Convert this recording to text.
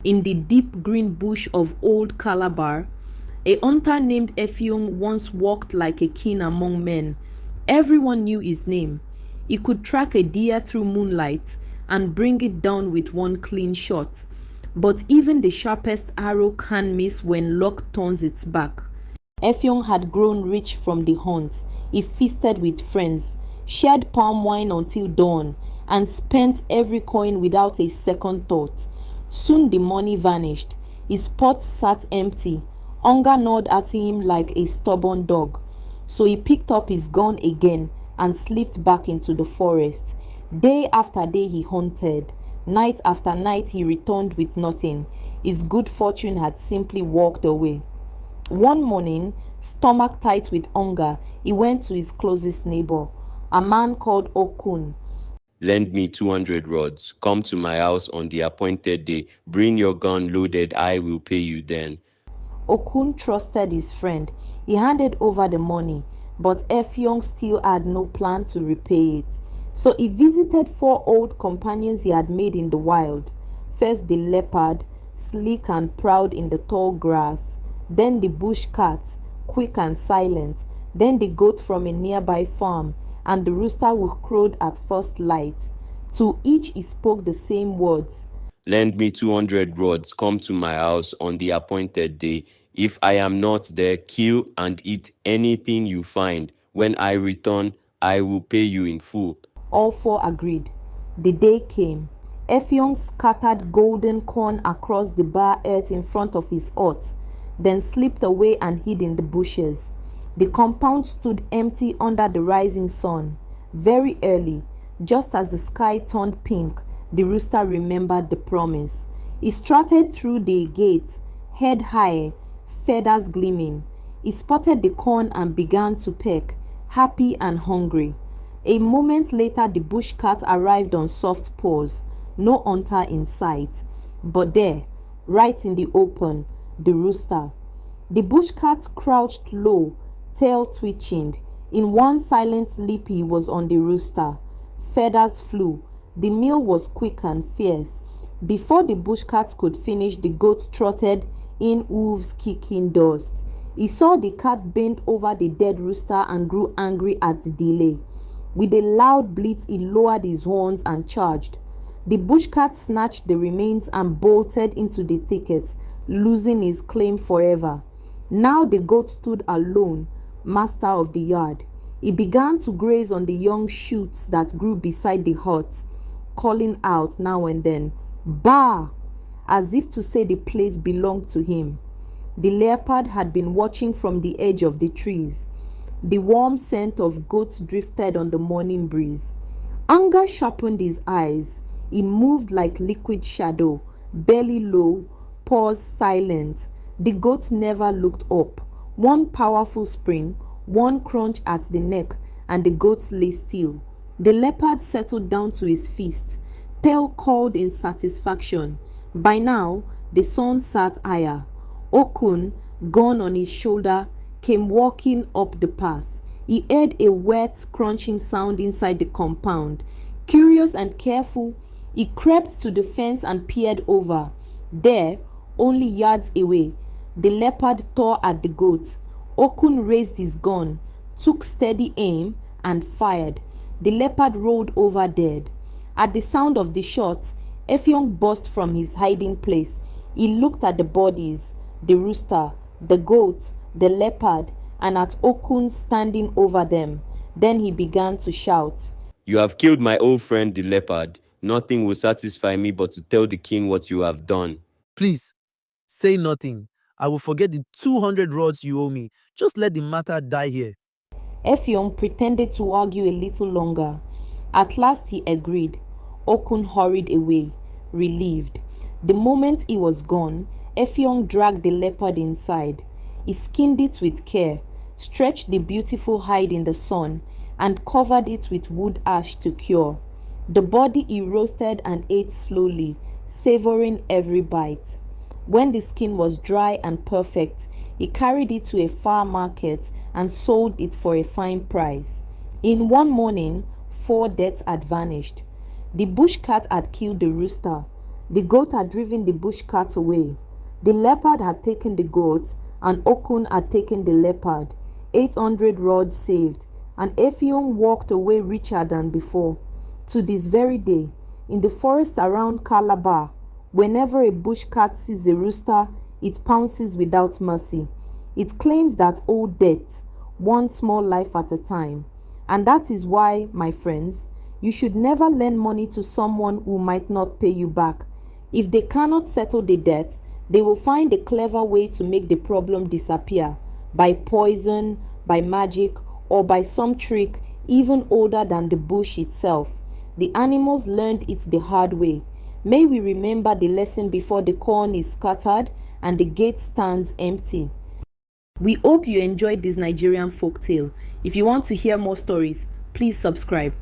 In the deep green bush of old Calabar, a hunter named Effiong once walked like a king among men. Everyone knew his name. He could track a deer through moonlight and bring it down with one clean shot. But even the sharpest arrow can miss when luck turns its back. Effiong had grown rich from the hunt. He feasted with friends, shared palm wine until dawn, and spent every coin without a second thought. Soon the money vanished. His pot sat empty. Hunger gnawed at him like a stubborn dog. So he picked up his gun again and slipped back into the forest. Day after day he hunted. Night after night he returned with nothing. His good fortune had simply walked away. One morning, stomach tight with hunger, he went to his closest neighbor, a man called Okun. Lend me 200 rods. Come to my house on the appointed day. Bring your gun loaded. I will pay you then. Okun trusted his friend. He handed over the money, but Effiong still had no plan to repay it. So he visited four old companions he had made in the wild. First the leopard, sleek and proud in the tall grass. Then the bush cat, quick and silent. Then the goat from a nearby farm, and the rooster who crowed at first light. To each he spoke the same words. Lend me 200 rods. Come to my house on the appointed day. If I am not there, kill and eat anything you find. When I return, I will pay you in full. All four agreed. The day came. Effiong scattered golden corn across the bare earth in front of his hut, then slipped away and hid in the bushes. The compound stood empty under the rising sun. Very early, just as the sky turned pink, the rooster remembered the promise. He strutted through the gate, head high, feathers gleaming. He spotted the corn and began to peck, happy and hungry. A moment later, the bush cat arrived on soft paws, no hunter in sight. But there, right in the open, the rooster. The bush cat crouched low, tail twitching. In one silent leap he was on the rooster. Feathers flew. The meal was quick and fierce. Before the bush cat could finish, the goat trotted in, hooves kicking dust. He saw the cat bend over the dead rooster and grew angry at the delay. With a loud bleat, he lowered his horns and charged. The bush cat snatched the remains and bolted into the thicket, losing his claim forever. Now the goat stood alone, master of the yard. He began to graze on the young shoots that grew beside the hut, calling out now and then, "Bah!" as if to say the place belonged to him. The leopard had been watching from the edge of the trees. The warm scent of goats drifted on the morning breeze. Anger sharpened his eyes. He moved like liquid shadow, belly low, paws silent. The goat never looked up. One powerful spring, one crunch at the neck, and the goat lay still. The leopard settled down to his feast, tail curled in satisfaction. By now, the sun sat higher. Okun, gun on his shoulder, came walking up the path. He heard a wet, crunching sound inside the compound. Curious and careful, he crept to the fence and peered over. There, only yards away, the leopard tore at the goat. Okun raised his gun, took steady aim, and fired. The leopard rolled over dead. At the sound of the shot, Effiong burst from his hiding place. He looked at the bodies, the rooster, the goat, the leopard, and at Okun standing over them. Then he began to shout, You have killed my old friend the leopard. Nothing will satisfy me but to tell the king what you have done. Please, say nothing. I will forget the 200 rods you owe me. Just let the matter die here. Effiong pretended to argue a little longer. At last he agreed. Okun hurried away, relieved. The moment he was gone, Effiong dragged the leopard inside. He skinned it with care, stretched the beautiful hide in the sun, and covered it with wood ash to cure. The body he roasted and ate slowly, savoring every bite. When the skin was dry and perfect, he carried it to a far market and sold it for a fine price. In one morning, 4 deaths had vanished. The bush cat had killed the rooster. The goat had driven the bush cat away. The leopard had taken the goat, and Okun had taken the leopard. 800 rods saved, and Effiong walked away richer than before. To this very day, in the forest around Calabar, whenever a bush cat sees a rooster, it pounces without mercy. It claims that old debt, one small life at a time. And that is why, my friends, you should never lend money to someone who might not pay you back. If they cannot settle the debt, they will find a clever way to make the problem disappear, by poison, by magic, or by some trick even older than the bush itself. The animals learned it the hard way. May we remember the lesson before the corn is scattered and the gate stands empty. We hope you enjoyed this Nigerian folktale. If you want to hear more stories, please subscribe.